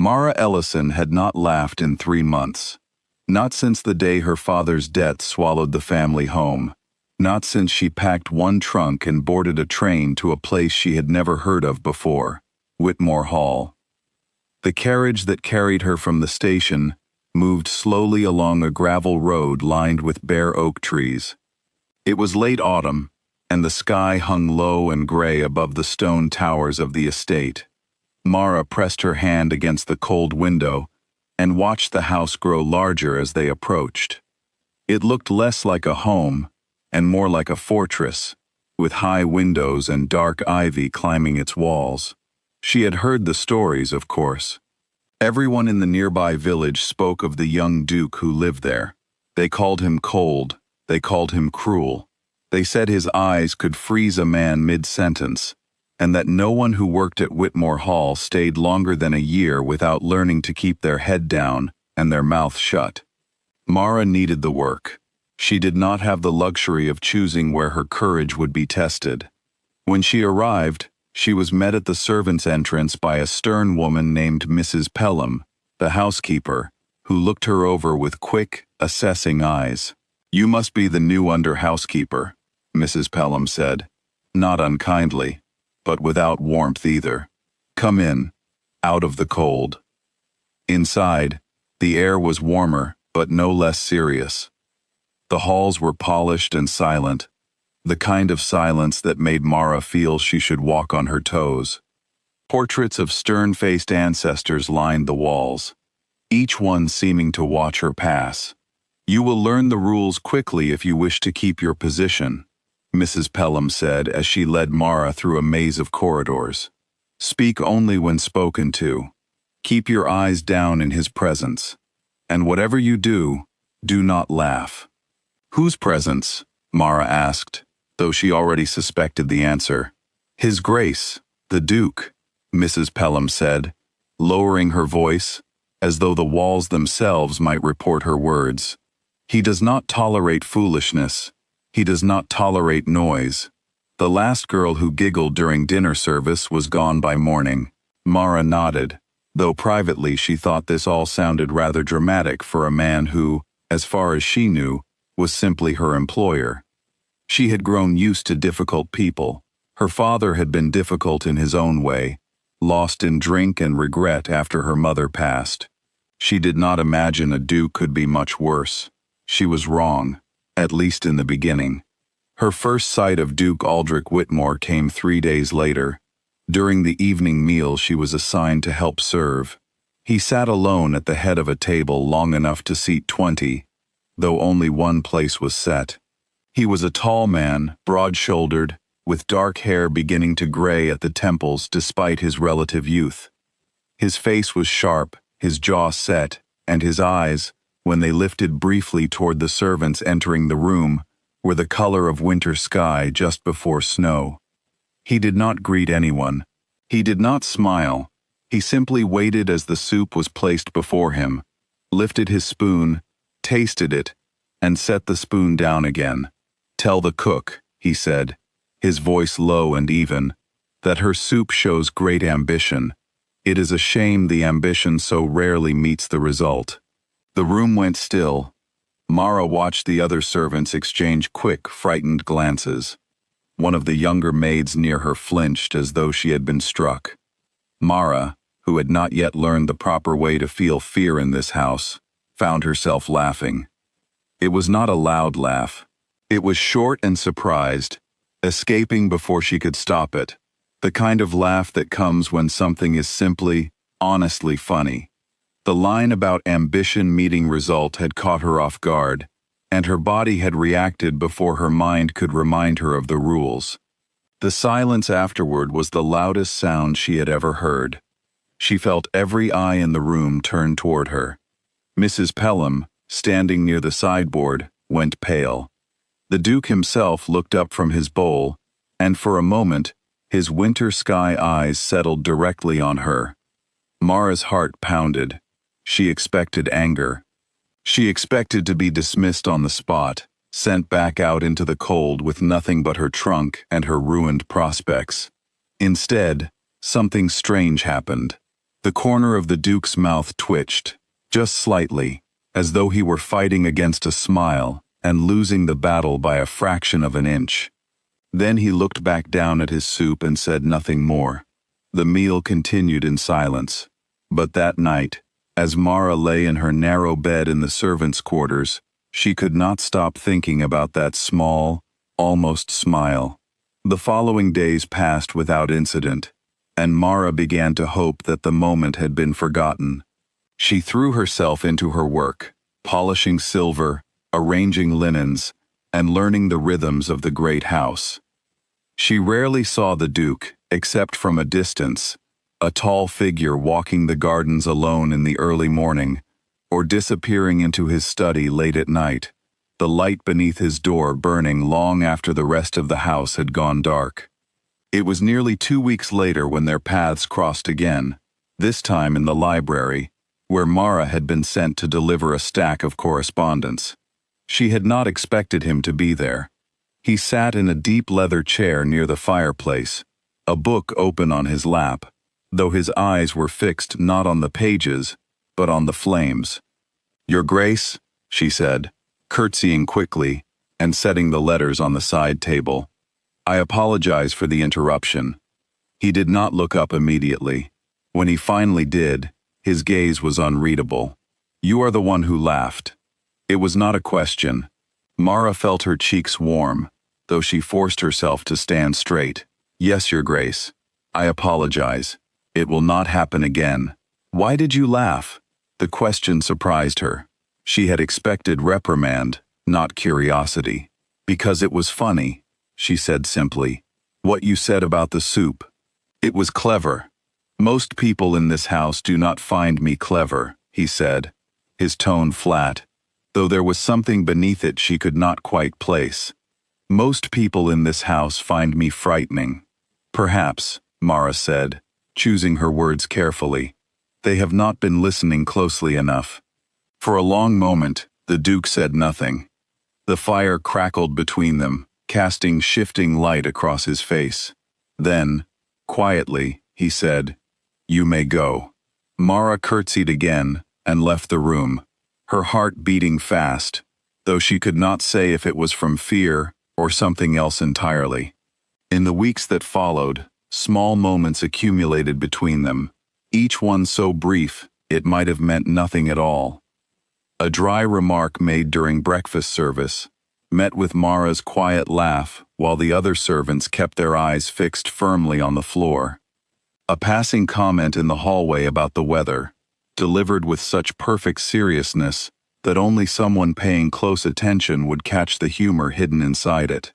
Mara Ellison had not laughed in 3 months. Not since the day her father's death swallowed the family home. Not since she packed one trunk and boarded a train to a place she had never heard of before, Whitmore Hall. The carriage that carried her from the station moved slowly along a gravel road lined with bare oak trees. It was late autumn, and the sky hung low and gray above the stone towers of the estate. Mara pressed her hand against the cold window and watched the house grow larger as they approached. It looked less like a home and more like a fortress, with high windows and dark ivy climbing its walls. She had heard the stories, of course. Everyone in the nearby village spoke of the young duke who lived there. They called him cold, they called him cruel. They said his eyes could freeze a man mid-sentence, and that no one who worked at Whitmore Hall stayed longer than a year without learning to keep their head down and their mouth shut. Mara needed the work. She did not have the luxury of choosing where her courage would be tested. When she arrived, she was met at the servants' entrance by a stern woman named Mrs. Pelham, the housekeeper, who looked her over with quick, assessing eyes. "You must be the new under-housekeeper," Mrs. Pelham said, not unkindly, but without warmth either. "Come in, out of the cold." Inside, the air was warmer, but no less serious. The halls were polished and silent, the kind of silence that made Mara feel she should walk on her toes. Portraits of stern-faced ancestors lined the walls, each one seeming to watch her pass. "You will learn the rules quickly if you wish to keep your position," Mrs. Pelham said as she led Mara through a maze of corridors. "Speak only when spoken to. Keep your eyes down in his presence. And whatever you do, do not laugh." "Whose presence?" Mara asked, though she already suspected the answer. "His Grace, the Duke," Mrs. Pelham said, lowering her voice, as though the walls themselves might report her words. "He does not tolerate foolishness. He does not tolerate noise." The last girl who giggled during dinner service was gone by morning. Mara nodded, though privately she thought this all sounded rather dramatic for a man who, as far as she knew, was simply her employer. She had grown used to difficult people. Her father had been difficult in his own way, lost in drink and regret after her mother passed. She did not imagine a duke could be much worse. She was wrong, at least in the beginning. Her first sight of Duke Aldrich Whitmore came 3 days later. During the evening meal she was assigned to help serve. He sat alone at the head of a table long enough to seat 20, though only one place was set. He was a tall man, broad-shouldered, with dark hair beginning to gray at the temples despite his relative youth. His face was sharp, his jaw set, and his eyes, when they lifted briefly toward the servants entering the room, were the color of winter sky just before snow. He did not greet anyone. He did not smile. He simply waited as the soup was placed before him, lifted his spoon, tasted it, and set the spoon down again. "Tell the cook," he said, his voice low and even, "that her soup shows great ambition. It is a shame the ambition so rarely meets the result." The room went still. Mara watched the other servants exchange quick, frightened glances. One of the younger maids near her flinched as though she had been struck. Mara, who had not yet learned the proper way to feel fear in this house, found herself laughing. It was not a loud laugh. It was short and surprised, escaping before she could stop it, the kind of laugh that comes when something is simply, honestly funny. The line about ambition meeting result had caught her off guard, and her body had reacted before her mind could remind her of the rules. The silence afterward was the loudest sound she had ever heard. She felt every eye in the room turn toward her. Mrs. Pelham, standing near the sideboard, went pale. The Duke himself looked up from his bowl, and for a moment, his winter sky eyes settled directly on her. Mara's heart pounded. She expected anger. She expected to be dismissed on the spot, sent back out into the cold with nothing but her trunk and her ruined prospects. Instead, something strange happened. The corner of the Duke's mouth twitched, just slightly, as though he were fighting against a smile and losing the battle by a fraction of an inch. Then he looked back down at his soup and said nothing more. The meal continued in silence. But that night, as Mara lay in her narrow bed in the servants' quarters, she could not stop thinking about that small, almost smile. The following days passed without incident, and Mara began to hope that the moment had been forgotten. She threw herself into her work, polishing silver, arranging linens, and learning the rhythms of the great house. She rarely saw the Duke, except from a distance, a tall figure walking the gardens alone in the early morning, or disappearing into his study late at night, the light beneath his door burning long after the rest of the house had gone dark. It was nearly 2 weeks later when their paths crossed again, this time in the library, where Mara had been sent to deliver a stack of correspondence. She had not expected him to be there. He sat in a deep leather chair near the fireplace, a book open on his lap, though his eyes were fixed not on the pages, but on the flames. "Your Grace," she said, curtsying quickly and setting the letters on the side table. "I apologize for the interruption." He did not look up immediately. When he finally did, his gaze was unreadable. "You are the one who laughed." It was not a question. Mara felt her cheeks warm, though she forced herself to stand straight. "Yes, Your Grace. I apologize. It will not happen again." "Why did you laugh?" The question surprised her. She had expected reprimand, not curiosity. "Because it was funny," she said simply. "What you said about the soup. It was clever." "Most people in this house do not find me clever," he said, his tone flat, though there was something beneath it she could not quite place. "Most people in this house find me frightening." "Perhaps," Mara said, choosing her words carefully. "They have not been listening closely enough." For a long moment, the Duke said nothing. The fire crackled between them, casting shifting light across his face. Then, quietly, he said, "You may go." Mara curtsied again and left the room, her heart beating fast, though she could not say if it was from fear or something else entirely. In the weeks that followed, small moments accumulated between them, each one so brief it might have meant nothing at all. A dry remark made during breakfast service met with Mara's quiet laugh while the other servants kept their eyes fixed firmly on the floor. A passing comment in the hallway about the weather, delivered with such perfect seriousness that only someone paying close attention would catch the humor hidden inside it.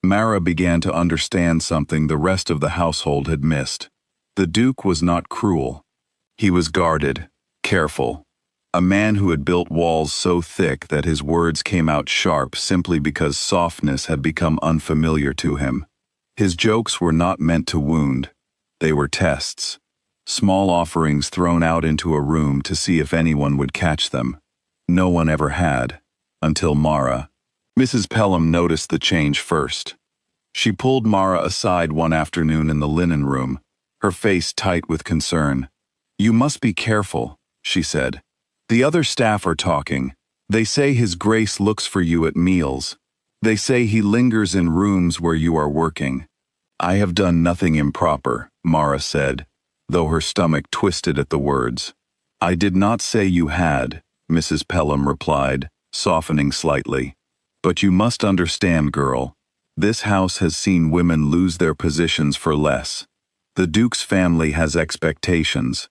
Mara began to understand something the rest of the household had missed. The Duke was not cruel. He was guarded, careful. A man who had built walls so thick that his words came out sharp simply because softness had become unfamiliar to him. His jokes were not meant to wound. They were tests. Small offerings thrown out into a room to see if anyone would catch them. No one ever had, until Mara. Mrs. Pelham noticed the change first. She pulled Mara aside one afternoon in the linen room, her face tight with concern. "You must be careful," she said. "The other staff are talking. They say His Grace looks for you at meals. They say he lingers in rooms where you are working." "I have done nothing improper," Mara said, though her stomach twisted at the words. "I did not say you had," Mrs. Pelham replied, softening slightly. "But you must understand, girl, this house has seen women lose their positions for less. The Duke's family has expectations.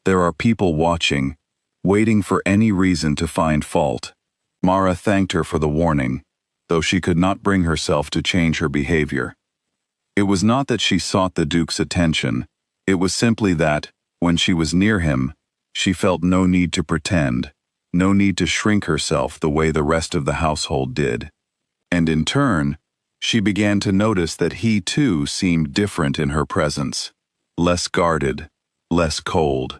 There are people watching, waiting for any reason to find fault." Mara thanked her for the warning, though she could not bring herself to change her behavior. It was not that she sought the Duke's attention. It was simply that, when she was near him, she felt no need to pretend, no need to shrink herself the way the rest of the household did. And in turn, she began to notice that he too seemed different in her presence, less guarded, less cold.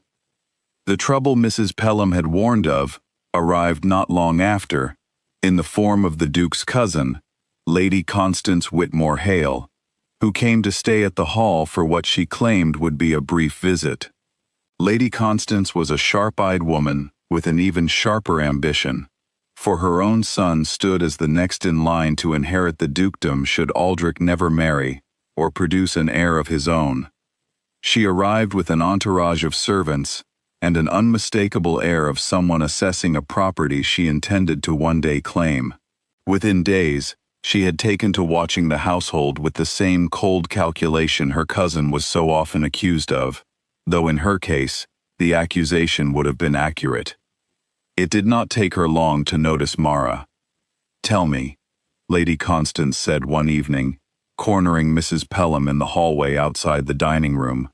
The trouble Mrs. Pelham had warned of arrived not long after, in the form of the Duke's cousin, Lady Constance Whitmore Hale, who came to stay at the hall for what she claimed would be a brief visit. Lady Constance was a sharp-eyed woman with an even sharper ambition, for her own son stood as the next in line to inherit the dukedom should Aldrich never marry or produce an heir of his own. She arrived with an entourage of servants and an unmistakable air of someone assessing a property she intended to one day claim. Within days, she had taken to watching the household with the same cold calculation her cousin was so often accused of, though in her case, the accusation would have been accurate. It did not take her long to notice Mara. "Tell me," Lady Constance said one evening, cornering Mrs. Pelham in the hallway outside the dining room.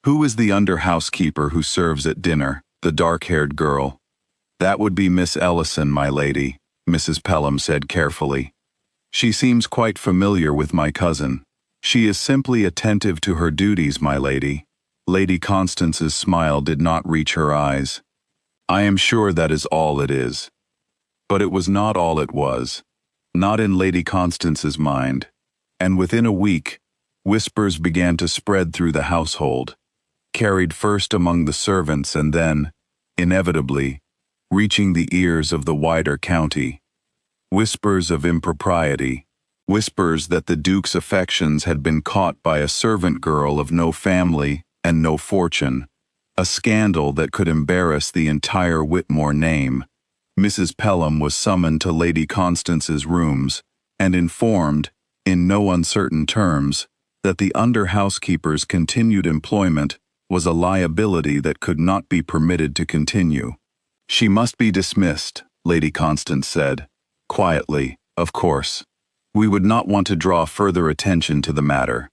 "Who is the under-housekeeper who serves at dinner, the dark-haired girl?" "That would be Miss Ellison, my lady," Mrs. Pelham said carefully. "She seems quite familiar with my cousin. She is simply attentive to her duties, my lady." Lady Constance's smile did not reach her eyes. "I am sure that is all it is." But it was not all it was. Not in Lady Constance's mind. And within a week, whispers began to spread through the household, carried first among the servants and then, inevitably, reaching the ears of the wider county. Whispers of impropriety. Whispers that the Duke's affections had been caught by a servant girl of no family and no fortune. A scandal that could embarrass the entire Whitmore name. Mrs. Pelham was summoned to Lady Constance's rooms and informed, in no uncertain terms, that the under-housekeeper's continued employment was a liability that could not be permitted to continue. "She must be dismissed," Lady Constance said, quietly, of course. "We would not want to draw further attention to the matter."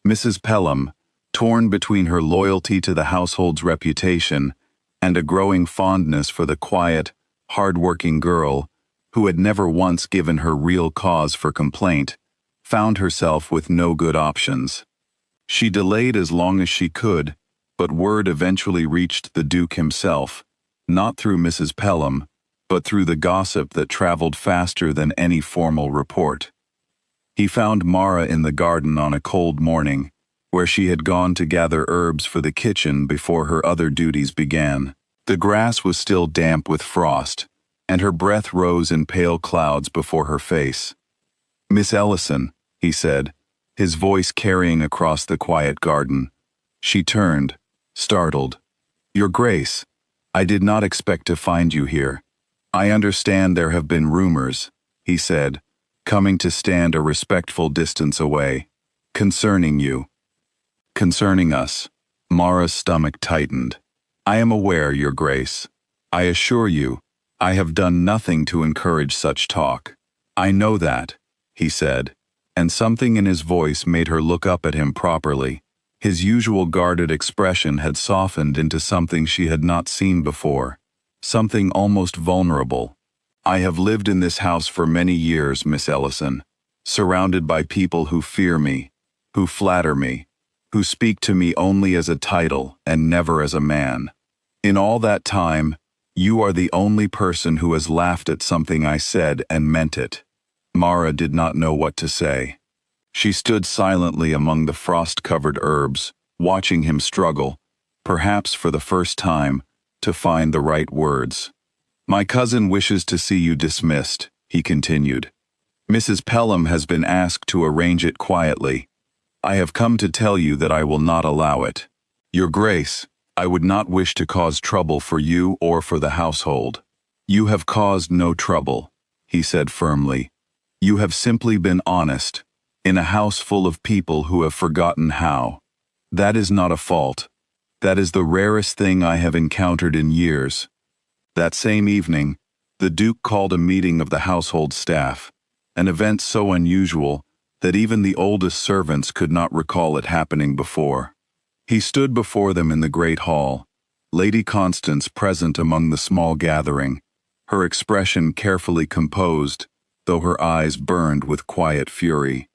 Mrs. Pelham, torn between her loyalty to the household's reputation and a growing fondness for the quiet, hard-working girl, who had never once given her real cause for complaint, found herself with no good options. She delayed as long as she could, but word eventually reached the Duke himself, not through Mrs. Pelham, but through the gossip that traveled faster than any formal report. He found Mara in the garden on a cold morning, where she had gone to gather herbs for the kitchen before her other duties began. The grass was still damp with frost, and her breath rose in pale clouds before her face. "Miss Ellison," he said, his voice carrying across the quiet garden. She turned, startled. "Your Grace, I did not expect to find you here. I understand there have been rumors," he said, coming to stand a respectful distance away. "Concerning you." "Concerning us." Mara's stomach tightened. "I am aware, Your Grace. I assure you, I have done nothing to encourage such talk." "I know that," he said, and something in his voice made her look up at him properly. His usual guarded expression had softened into something she had not seen before, something almost vulnerable. "I have lived in this house for many years, Miss Ellison, surrounded by people who fear me, who flatter me, who speak to me only as a title and never as a man. In all that time, you are the only person who has laughed at something I said and meant it." Mara did not know what to say. She stood silently among the frost-covered herbs, watching him struggle, perhaps for the first time, to find the right words. "My cousin wishes to see you dismissed," he continued. "Mrs. Pelham has been asked to arrange it quietly. I have come to tell you that I will not allow it. Your Grace, I would not wish to cause trouble for you or for the household." "You have caused no trouble," he said firmly. "You have simply been honest, in a house full of people who have forgotten how. That is not a fault. That is the rarest thing I have encountered in years." That same evening, the Duke called a meeting of the household staff, an event so unusual that even the oldest servants could not recall it happening before. He stood before them in the great hall, Lady Constance present among the small gathering, her expression carefully composed, though her eyes burned with quiet fury.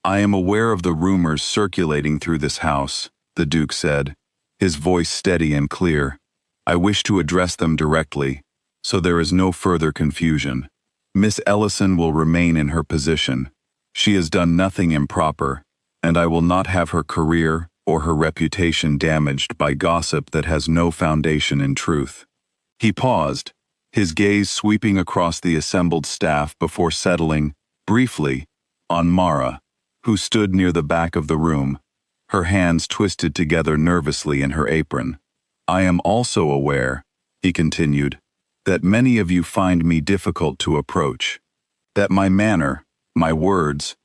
"I am aware of the rumors circulating through this house," the Duke said, his voice steady and clear. "I wish to address them directly, so there is no further confusion. Miss Ellison will remain in her position. She has done nothing improper, and I will not have her career, or her reputation damaged by gossip that has no foundation in truth. He paused, his gaze sweeping across the assembled staff before settling, briefly, on Mara, who stood near the back of the room, her hands twisted together nervously in her apron. "I am also aware," he continued, "that many of you find me difficult to approach, that my manner, my words,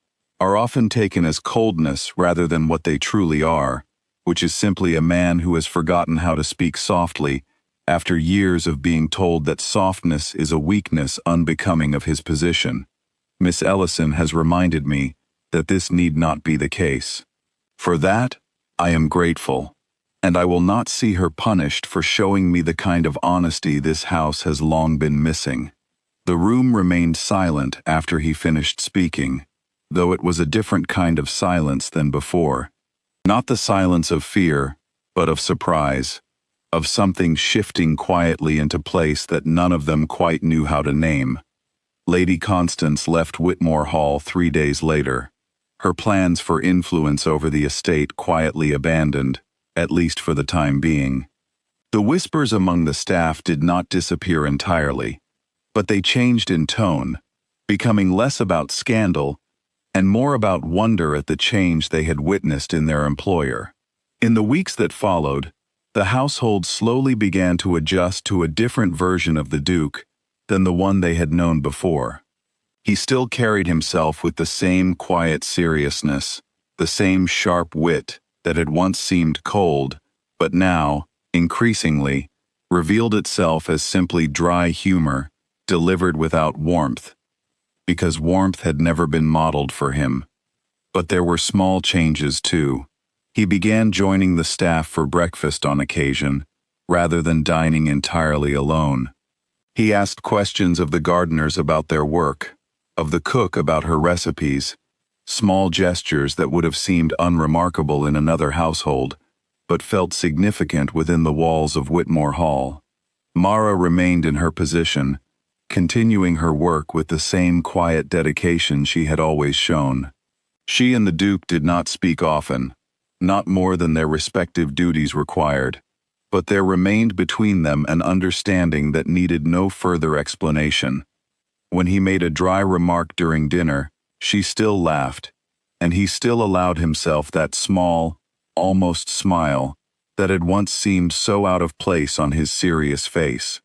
are often taken as coldness rather than what they truly are, which is simply a man who has forgotten how to speak softly after years of being told that softness is a weakness unbecoming of his position. Miss Ellison has reminded me that this need not be the case. For that, I am grateful, and I will not see her punished for showing me the kind of honesty this house has long been missing." The room remained silent after he finished speaking, though it was a different kind of silence than before. Not the silence of fear, but of surprise, of something shifting quietly into place that none of them quite knew how to name. Lady Constance left Whitmore Hall 3 days later, her plans for influence over the estate quietly abandoned, at least for the time being. The whispers among the staff did not disappear entirely, but they changed in tone, becoming less about scandal and more about wonder at the change they had witnessed in their employer. In the weeks that followed, the household slowly began to adjust to a different version of the Duke than the one they had known before. He still carried himself with the same quiet seriousness, the same sharp wit that had once seemed cold, but now, increasingly, revealed itself as simply dry humor, delivered without warmth, because warmth had never been modeled for him. But there were small changes too. He began joining the staff for breakfast on occasion, rather than dining entirely alone. He asked questions of the gardeners about their work, of the cook about her recipes, small gestures that would have seemed unremarkable in another household, but felt significant within the walls of Whitmore Hall. Mara remained in her position, continuing her work with the same quiet dedication she had always shown. She and the Duke did not speak often, not more than their respective duties required, but there remained between them an understanding that needed no further explanation. When he made a dry remark during dinner, she still laughed, and he still allowed himself that small, almost smile that had once seemed so out of place on his serious face.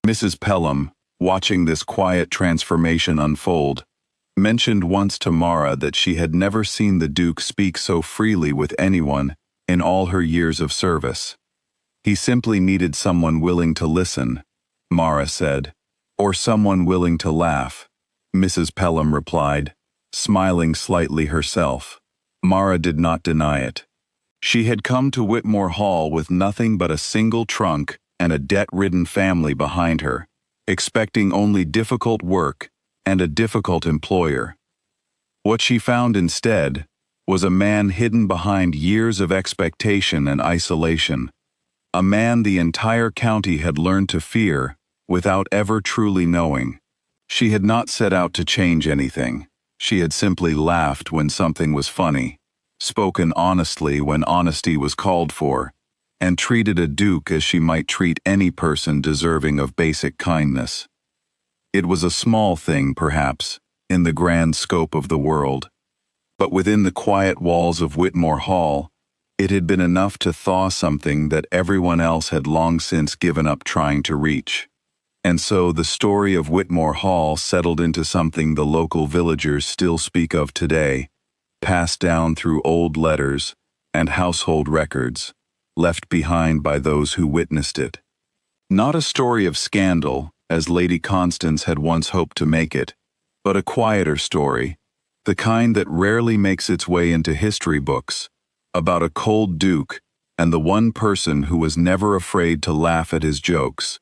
Mrs. Pelham, watching this quiet transformation unfold, mentioned once to Mara that she had never seen the Duke speak so freely with anyone in all her years of service. "He simply needed someone willing to listen," Mara said. "Or someone willing to laugh," Mrs. Pelham replied, smiling slightly herself. Mara did not deny it. She had come to Whitmore Hall with nothing but a single trunk and a debt-ridden family behind her, expecting only difficult work and a difficult employer. What she found instead was a man hidden behind years of expectation and isolation, a man the entire county had learned to fear without ever truly knowing. She had not set out to change anything. She had simply laughed when something was funny, spoken honestly when honesty was called for, and treated a Duke as she might treat any person deserving of basic kindness. It was a small thing, perhaps, in the grand scope of the world, but within the quiet walls of Whitmore Hall, it had been enough to thaw something that everyone else had long since given up trying to reach. And so the story of Whitmore Hall settled into something the local villagers still speak of today, passed down through old letters and household records, left behind by those who witnessed it. Not a story of scandal, as Lady Constance had once hoped to make it, but a quieter story, the kind that rarely makes its way into history books, about a cold Duke and the one person who was never afraid to laugh at his jokes.